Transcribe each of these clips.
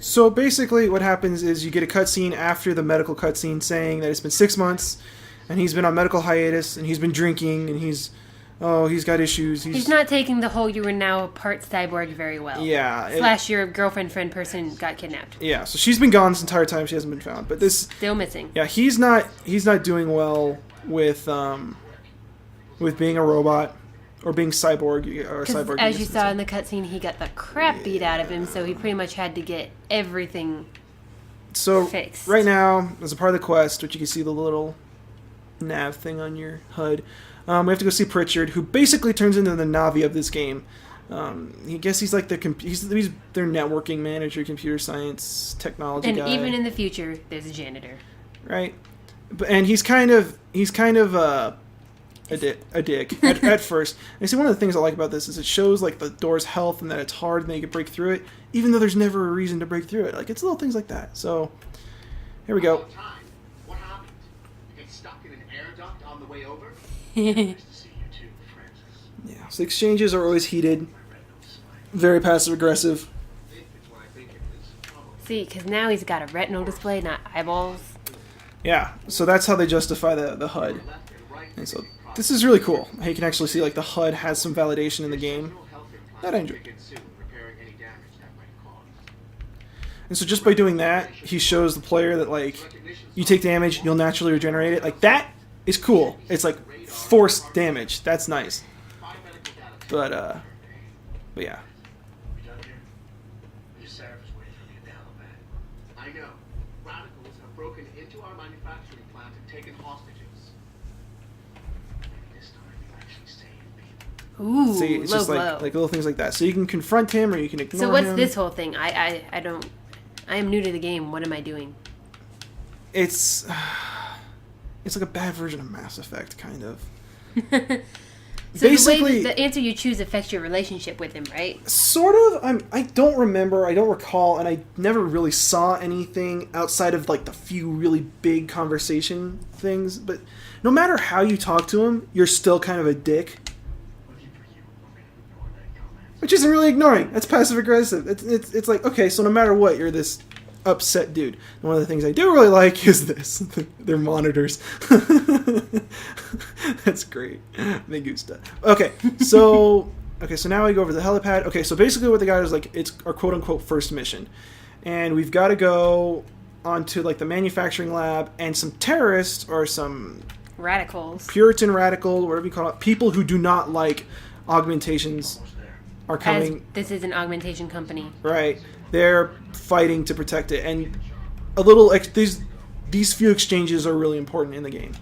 So basically what happens is you get a cutscene after the medical cutscene saying that it's been 6 months and he's been on medical hiatus and he's been drinking and he's got issues. He's not taking the whole you are now part cyborg very well. Yeah. / your girlfriend friend person got kidnapped. Yeah, so she's been gone this entire time. She hasn't been found. But this... Still missing. Yeah, he's not doing well with being a robot. Or being cyborg, or cyborg. As you saw in the cutscene, he got the crap beat out of him, so he pretty much had to get everything fixed. Right now, as a part of the quest, which you can see the little nav thing on your HUD, we have to go see Pritchard, who basically turns into the Navi of this game. I guess he's like he's their networking manager, computer science, technology guy. And even in the future, there's a janitor. Right, and he's kind of a dick at first. And see, one of the things I like about this is it shows like the door's health and that it's hard and that you can break through it, even though there's never a reason to break through it. Like, it's little things like that. So here we go. What happened? You get stuck in an air duct on the way over? Nice to see you too, Francis. Yeah. So the exchanges are always heated, very passive aggressive. See, because now he's got a retinal display, not eyeballs. Yeah. So that's how they justify the HUD. And so this is really cool. How you can actually see like the HUD has some validation in the game. That I enjoy. And so just by doing that, he shows the player that like you take damage, you'll naturally regenerate it. Like that is cool. It's like forced damage. That's nice. But yeah. I know. Radicals have broken into our manufacturing plant and taken hostages. Ooh, see, it's just like little things like that. So you can confront him or you can ignore him. So what's this whole thing? I am new to the game. What am I doing? It's like a bad version of Mass Effect, kind of. So basically, the answer you choose affects your relationship with him, right? Sort of. I don't remember. I don't recall, and I never really saw anything outside of like the few really big conversation things. But no matter how you talk to him, you're still kind of a dick. Which isn't really ignoring. That's passive aggressive. It's like, okay, so no matter what, you're this upset dude. And one of the things I do really like is this. Their monitors. That's great. Me gusta. Okay, so now we go over the helipad. Okay, so basically what they got is like, it's our quote-unquote first mission. And we've got to go onto like the manufacturing lab, and some terrorists or some... radicals. Puritan radical, whatever you call it. People who do not like augmentations are coming. As this is an augmentation company. Right. They're fighting to protect it. And these few exchanges are really important in the game.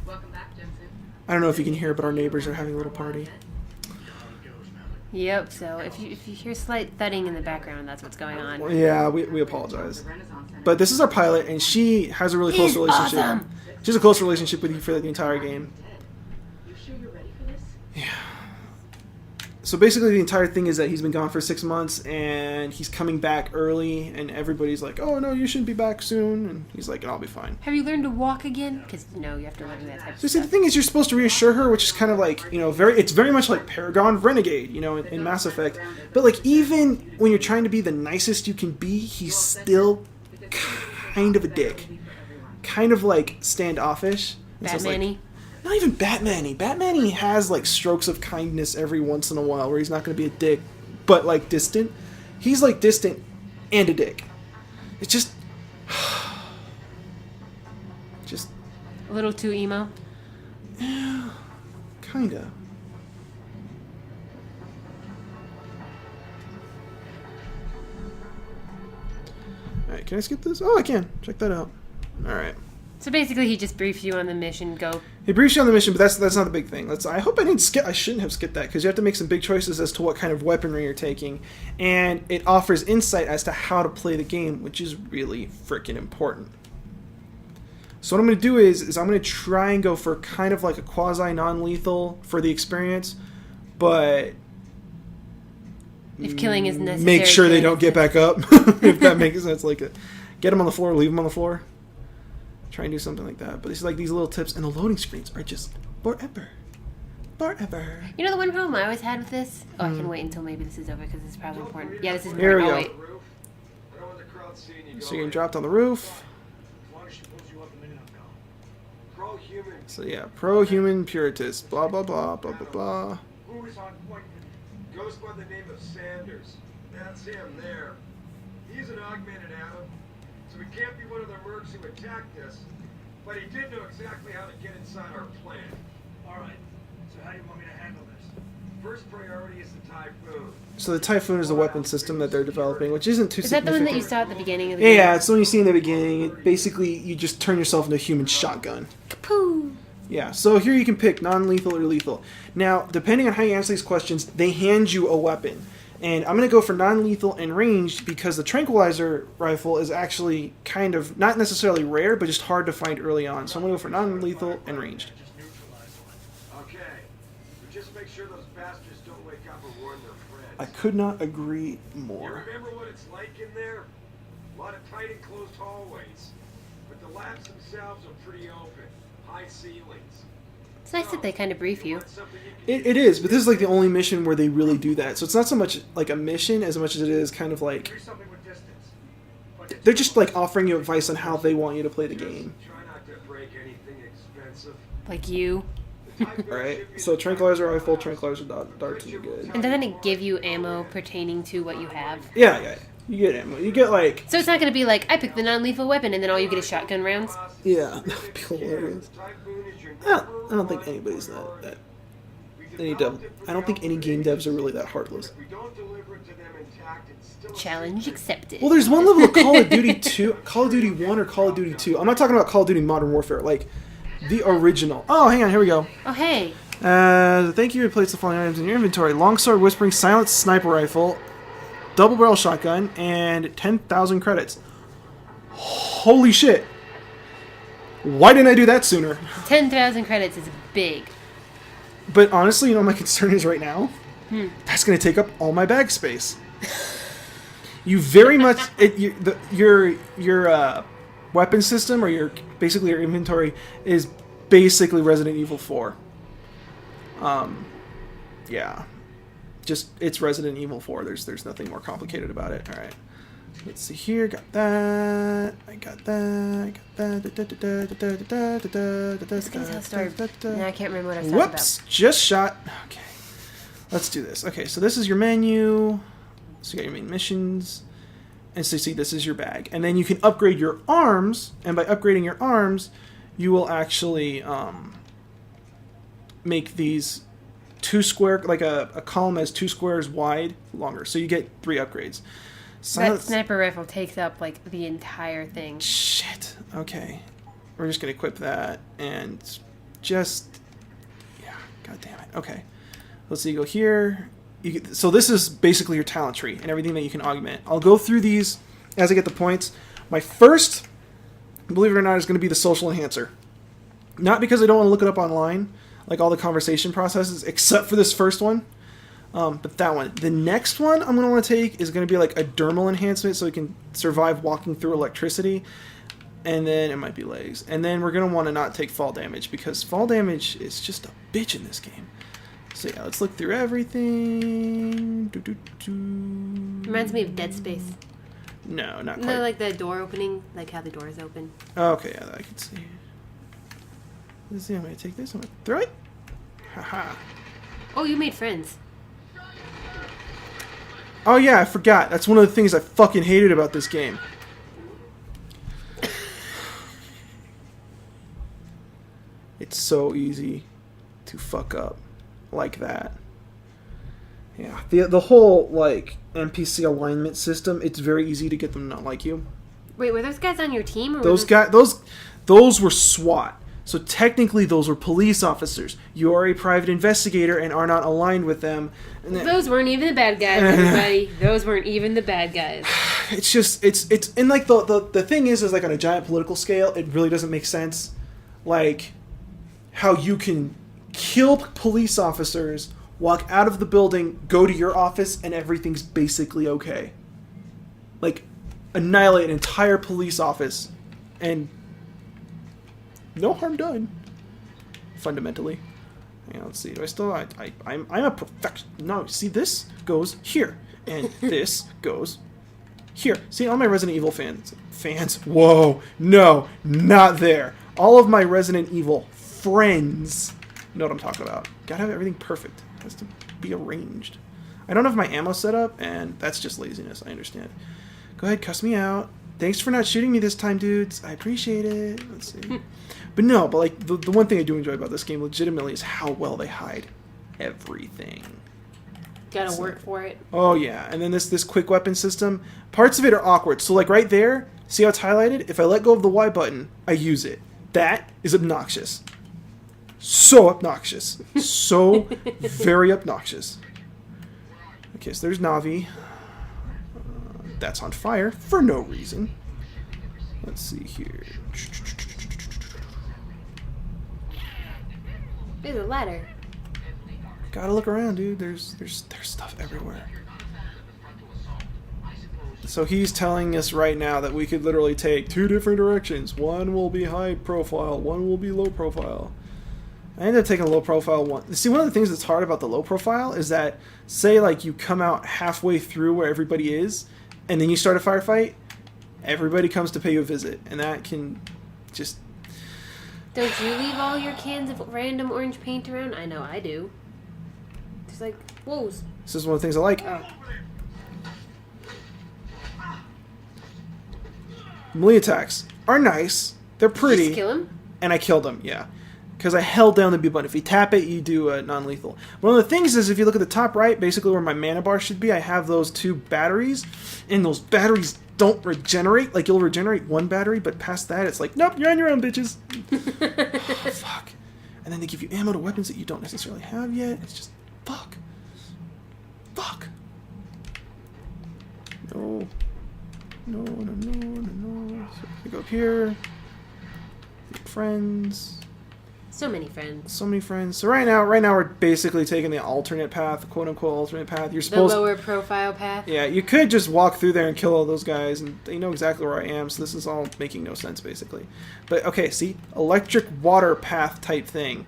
Welcome back, Jensen. I don't know if you can hear, but our neighbors are having a little party. Yep, so if you hear slight thudding in the background, that's what's going on. Yeah, we apologize. But this is our pilot, and she has a really close relationship. Awesome. She has a close relationship with you for the entire game. You sure you're ready for this? Yeah. So basically the entire thing is that he's been gone for 6 months and he's coming back early and everybody's like, oh no, you shouldn't be back soon. And he's like, I'll be fine. Have you learned to walk again? Because, you have to learn that type of So stuff. see, the thing is you're supposed to reassure her, which is kind of like, it's very much like Paragon Renegade, in Mass Effect. But like even when you're trying to be the nicest you can be, he's still kind of a dick. Kind of like standoffish. Batman-y? Not even Batman-y. Batman-y has like strokes of kindness every once in a while where he's not going to be a dick, but like distant. He's like distant and a dick. It's just a little too emo? Yeah, kinda. Alright, can I skip this? Oh, I can. Check that out. Alright. So basically, he just briefs you on the mission. Go. He briefs you on the mission, but that's not the big thing. I hope I didn't skip. I shouldn't have skipped that because you have to make some big choices as to what kind of weaponry you're taking, and it offers insight as to how to play the game, which is really freaking important. So what I'm going to do is I'm going to try and go for kind of like a quasi non-lethal for the experience, but if killing is necessary, make sure they don't get back up. If that makes sense, like get them on the floor, leave them on the floor. Try and do something like that. But it's like these little tips, and the loading screens are just forever. forever. You know the one problem I always had with this? Oh, I can wait until maybe this is over because it's probably important. Yeah, this is Here we important. go. Oh, wait. I don't want the crowd seeing you So go you're getting in. dropped on the roof. As long as she pulls you up a minute, I'm gone. Pro-human. So yeah, pro-human puritist. Blah blah blah blah blah blah. Who is on point with you? Goes by the name of Sanders. That's him there. He's an augmented Adam, so he can't be one of the mercs who attacked us. But he did know exactly how to get inside our plan. All right. So how do you want me to handle this? First priority is the Typhoon. So the Typhoon is the weapon system that they're developing, which isn't too Is that the significant. one that you saw at the beginning of the Yeah, game? yeah, it's the one you see in the beginning. It basically, you just turn yourself into a human shotgun. Kapoo! Yeah, so here you can pick non-lethal or lethal. Now, depending on how you answer these questions, they hand you a weapon. And I'm going to go for non-lethal and ranged because the tranquilizer rifle is actually kind of, not necessarily rare, but just hard to find early on. So I'm going to go for non-lethal and ranged. Okay. But just make sure those bastards don't wake up or warn their friends. I could not agree You more. remember what it's like in there? A lot of tight enclosed hallways. But the labs themselves are pretty open. High ceilings. It's nice that they kind of brief you. Want something you can It is, but this is like the only mission where they really do that. So it's not so much like a mission as much as it is kind of like, do something with distance. But it's they're just like offering you advice on how they want you to play the game. try not to break anything expensive. Like you. Alright, so tranquilizer rifle, tranquilizer darts, and you're good. And doesn't it give you ammo pertaining to what you have? Yeah, yeah. You get ammo. You get like, So it's not going to be like, I picked the non-lethal weapon and then all you get is shotgun rounds? yeah, that would be hilarious. I don't think anybody's that any dev. I don't think any game devs are really that heartless. We don't deliver it to them intact, it's still a Challenge secret. accepted. Well, there's one level of Call of Duty 2, Call of Duty 1 or Call of Duty 2. I'm not talking about Call of Duty Modern Warfare, like the original. Oh, hang on, here we go. Oh, hey. Thank you. Replace the following items in your inventory: longsword, whispering, silent sniper rifle, double barrel shotgun, and 10,000 credits. Holy shit! Why didn't I do that sooner? 10,000 credits is big. But honestly, you know what my concern is right now? That's going to take up all my bag space. You very much your weapon system or your basically your inventory is basically Resident Evil 4. Yeah. Just it's Resident Evil 4. There's nothing more complicated about it. All right. Let's see here. Got that. I got that. I got that. This gonna tell a story. Now I can't remember what I was talking Whoops! Just shot. Okay. Let's do this. Okay, so this is your menu. So you got your main missions. And so you see this is your bag. And then you can upgrade your arms. And by upgrading your arms, you will actually make these two square, like a column as 2 squares wide longer. So you get 3 upgrades. That sniper rifle takes up like the entire thing. Shit. Okay. We're just gonna equip that and just god damn it. Okay. Let's see, you go here. So this is basically your talent tree and everything that you can augment. I'll go through these as I get the points. My first, believe it or not, is going to be the social enhancer. Not because I don't want to look it up online, like all the conversation processes, except for this first one. But that one. The next one I'm going to want to take is going to be like a dermal enhancement so we can survive walking through electricity. And then it might be legs. And then we're going to want to not take fall damage because fall damage is just a bitch in this game. So yeah, let's look through everything. Reminds me of Dead Space. No, not quite. No, like the door opening, like how the doors open. Okay, yeah, I can see. Let's see, I'm going to take this. I'm going to throw it. Haha. Oh, you made friends. Oh yeah, I forgot. That's one of the things I fucking hated about this game. It's so easy to fuck up like that. Yeah, the whole like NPC alignment system, it's very easy to get them to not like you. Wait, were those guys on your team? Or Those guys, those were SWAT. So technically, those were police officers. You are a private investigator and are not aligned with them. And Those weren't even the bad guys, everybody. Those weren't even the bad guys. it's just it's and like the thing is like on a giant political scale, it really doesn't make sense. Like how you can kill police officers, walk out of the building, go to your office, and everything's basically okay. Like annihilate an entire police office and no harm done, fundamentally. Hang on, let's see. Do I still... I'm a perfection... No, see, this goes here. And this goes here. See, all my Resident Evil fans... Whoa. No, not there. All of my Resident Evil friends know what I'm talking about. Gotta have everything perfect. It has to be arranged. I don't have my ammo set up, and that's just laziness. I understand. Go ahead, cuss me out. Thanks for not shooting me this time, dudes. I appreciate it. Let's see. But no, but like the one thing I do enjoy about this game legitimately is how well they hide everything. Gotta work for it. Oh yeah, and then this quick weapon system, parts of it are awkward. So like right there, see how it's highlighted? If I let go of the Y button, I use it. That is obnoxious. So obnoxious. So very obnoxious. Okay, so there's Navi. That's on fire for no reason. Let's see here. There's a ladder. Gotta look around, dude. There's stuff everywhere. So he's telling us right now that we could literally take 2 different directions. One will be high profile, one will be low profile. I ended up taking a low profile one. See, one of the things that's hard about the low profile is that, say like you come out halfway through where everybody is, and then you start a firefight, everybody comes to pay you a visit, and that can just... Don't you leave all your cans of random orange paint around? I know I do. There's like, whoas. This is one of the things I like. Oh. Melee attacks are nice. They're pretty. Just kill him? And I killed him, yeah. Because I held down the B button. If you tap it, you do non-lethal. One of the things is, if you look at the top right, basically where my mana bar should be, I have those 2 batteries. And those batteries don't regenerate. Like, you'll regenerate 1 battery, but past that, it's like, nope, you're on your own, bitches. Oh, fuck. And then they give you ammo to weapons that you don't necessarily have yet. It's just, fuck. Fuck. No. No, no, no, no, no. So we go up here. Friends. So many friends. So many friends. So right now we're basically taking the alternate path, the quote-unquote alternate path. You're supposed the lower profile path? Yeah, you could just walk through there and kill all those guys, and they know exactly where I am, so this is all making no sense, basically. But, okay, see? Electric water path type thing.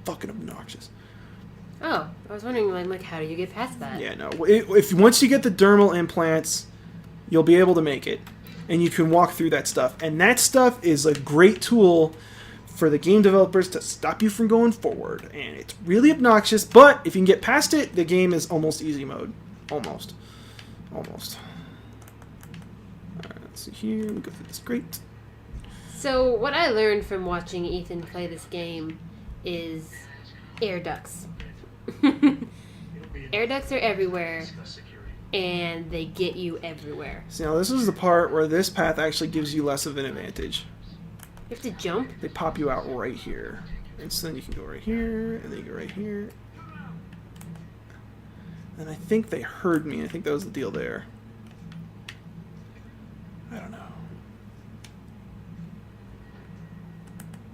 Fucking obnoxious. Oh, I was wondering, like how do you get past that? Yeah, no. If once you get the dermal implants, you'll be able to make it. And you can walk through that stuff. And that stuff is a great tool for the game developers to stop you from going forward. And it's really obnoxious, but if you can get past it, the game is almost easy mode. Almost. Almost. Alright, let's see here. We go through this grate. So, what I learned from watching Ethan play this game is air ducts. Air ducts are everywhere, and they get you everywhere. See, now this is the part where this path actually gives you less of an advantage. You have to jump? They pop you out right here. And so then you can go right here, and then you go right here. And I think they heard me. I think that was the deal there. I don't know.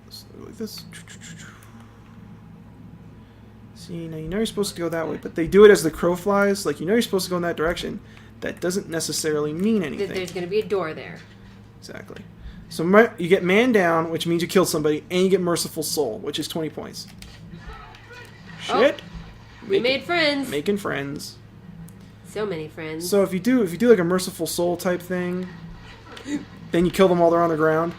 So like this. See, now you know you're supposed to go that way, but they do it as the crow flies. Like, you know you're supposed to go in that direction. That doesn't necessarily mean anything. There's going to be a door there. Exactly. So you get man down, which means you kill somebody, and you get merciful soul, which is 20 points. Shit. Oh, we made friends. Making friends. So many friends. So if you do like a merciful soul type thing, then you kill them while they're on the ground.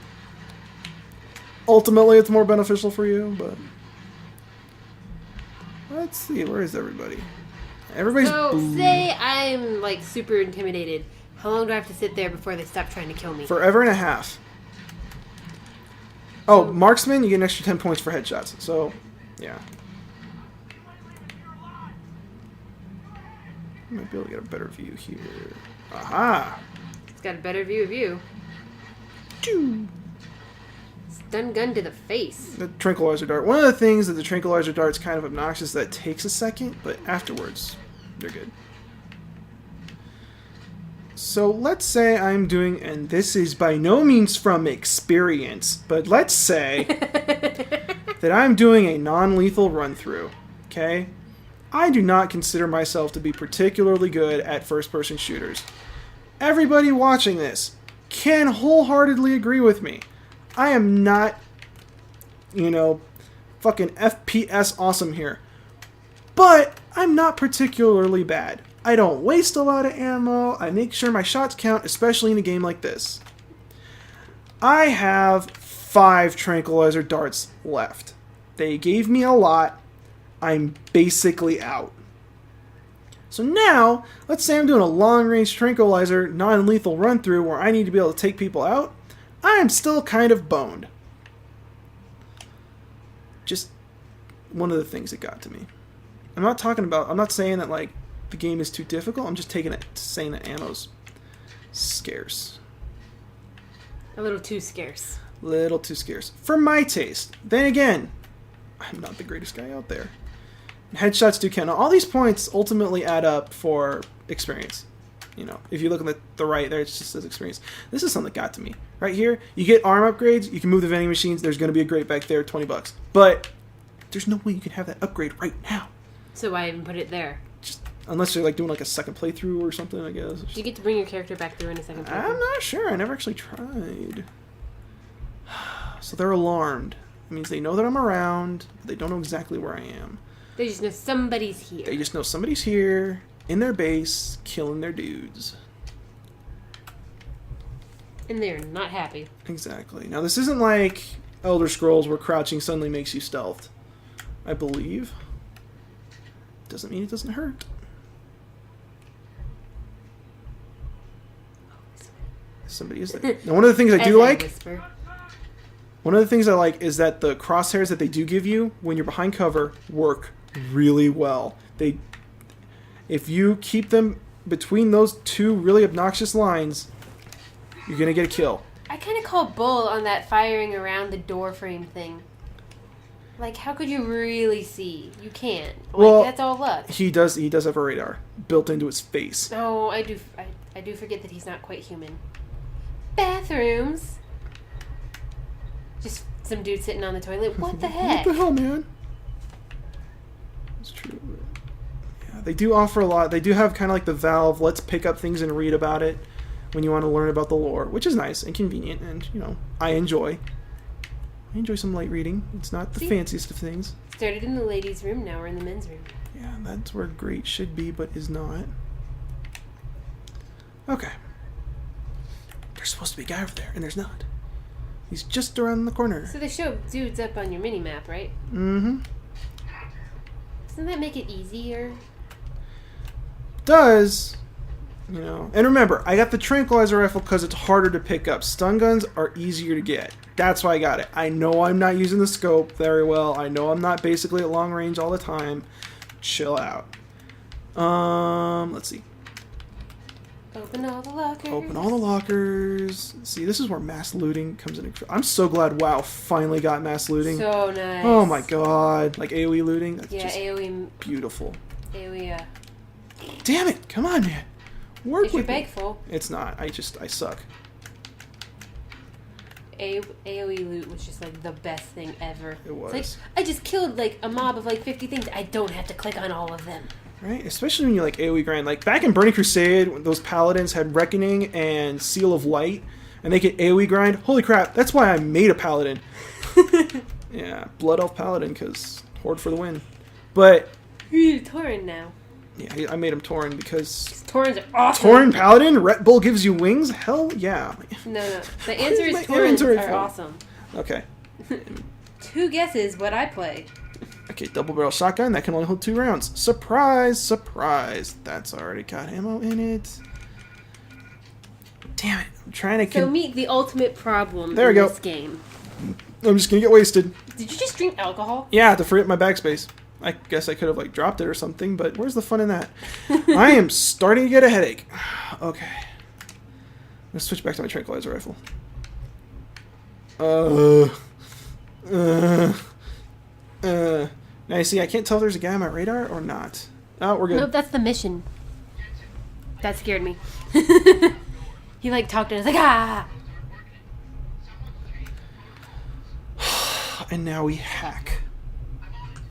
Ultimately, it's more beneficial for you, but let's see, where is everybody? Everybody's say I'm like super intimidated. How long do I have to sit there before they stop trying to kill me? Forever and a half. Oh, marksman, you get an extra 10 points for headshots. So, yeah. Might be able to get a better view here. Aha! It's got a better view of you. Choo! Stun gun to the face. The tranquilizer dart. One of the things that the tranquilizer dart's kind of obnoxious that takes a second, but afterwards, they're good. So let's say I'm doing, and this is by no means from experience, but let's say that I'm doing a non-lethal run-through, okay? I do not consider myself to be particularly good at first-person shooters. Everybody watching this can wholeheartedly agree with me. I am not, fucking FPS awesome here. But I'm not particularly bad. I don't waste a lot of ammo. I make sure my shots count, especially in a game like this. I have 5 tranquilizer darts left. They gave me a lot. I'm basically out. So now, let's say I'm doing a long-range tranquilizer, non-lethal run-through where I need to be able to take people out. I'm still kind of boned. Just one of the things that got to me. I'm not saying that like the game is too difficult. I'm just saying that ammo's scarce. A little too scarce. Little too scarce. For my taste. Then again, I'm not the greatest guy out there. Headshots do count. Now, all these points ultimately add up for experience. You know, if you look on the right there, it just says experience. This is something that got to me. Right here, you get arm upgrades, you can move the vending machines, there's going to be a grate back there, $20. But there's no way you can have that upgrade right now. So why even put it there? Just unless you're like doing like a second playthrough or something, I guess. Do you get to bring your character back through in a second playthrough? I'm not sure. I never actually tried. So they're alarmed. It means they know that I'm around, but they don't know exactly where I am. They just know somebody's here. They just know somebody's here, in their base, killing their dudes. And they're not happy. Exactly. Now, this isn't like Elder Scrolls where crouching suddenly makes you stealthed. I believe. Doesn't mean it doesn't hurt. Somebody is there. Now, one of the things I do like... Whisper. One of the things I like is that the crosshairs that they do give you when you're behind cover work really well. If you keep them between those two really obnoxious lines, you're going to get a kill. I kind of call bull on that firing around the door frame thing. Like, how could you really see? You can't. Like, Well, that's all luck. He does have a radar built into his face. No, I do forget that he's not quite human. Bathrooms. Just some dude sitting on the toilet. What the heck? What the hell, man? It's true. Yeah, they do offer a lot. They do have kind of like the Valve, let's pick up things and read about it when you want to learn about the lore, which is nice and convenient, and, you know, I enjoy some light reading. It's not the fanciest of things. Started in the ladies' room, now we're in the men's room. Yeah, that's where great should be, but is not. Okay. There's supposed to be a guy over there, and there's not. He's just around the corner. So they show dudes up on your mini-map, right? Mm-hmm. Doesn't that make it easier? Does, you know. And remember, I got the tranquilizer rifle because it's harder to pick up. Stun guns are easier to get. That's why I got it. I know I'm not using the scope very well. I know I'm not basically at long range all the time. Chill out. Let's see. Open all the lockers. Open all the lockers. See, this is where mass looting comes in. I'm so glad WoW finally got mass looting. So nice. Oh my god. Like AoE looting? That's Yeah, just AoE. beautiful. AoE, Damn it. Come on, man. Work Is your with me. bag full? It's not. I suck. AoE loot was just like the best thing ever. It was. It's like, I just killed like a mob of like 50 things. I don't have to click on all of them. Right? Especially when you like AoE grind. Like back in Burning Crusade, when those paladins had Reckoning and Seal of Light, and they get AoE grind. Holy crap, that's why I made a paladin. Yeah, Blood Elf Paladin, because Horde for the win. But You're Tauren now. yeah, I made him Tauren because... Taurens are awesome. Tauren Paladin? Red Bull gives you wings? Hell yeah. No. The answer is my Taurens inventory are full? awesome. Okay. 2 guesses what I play. Okay, double barrel shotgun, that can only hold 2 rounds. Surprise, surprise. That's already got ammo in it. Damn it. I'm trying to... So meet the ultimate problem There we in go. this game. I'm just gonna get wasted. Did you just drink alcohol? Yeah, to free up my backspace. I guess I could have like dropped it or something, but where's the fun in that? I am starting to get a headache. Okay. Let's switch back to my tranquilizer rifle. Now you see, I can't tell if there's a guy on my radar or not. Oh, we're good. Nope, that's the mission. That scared me. He like talked and I was like, ah! And now we hack.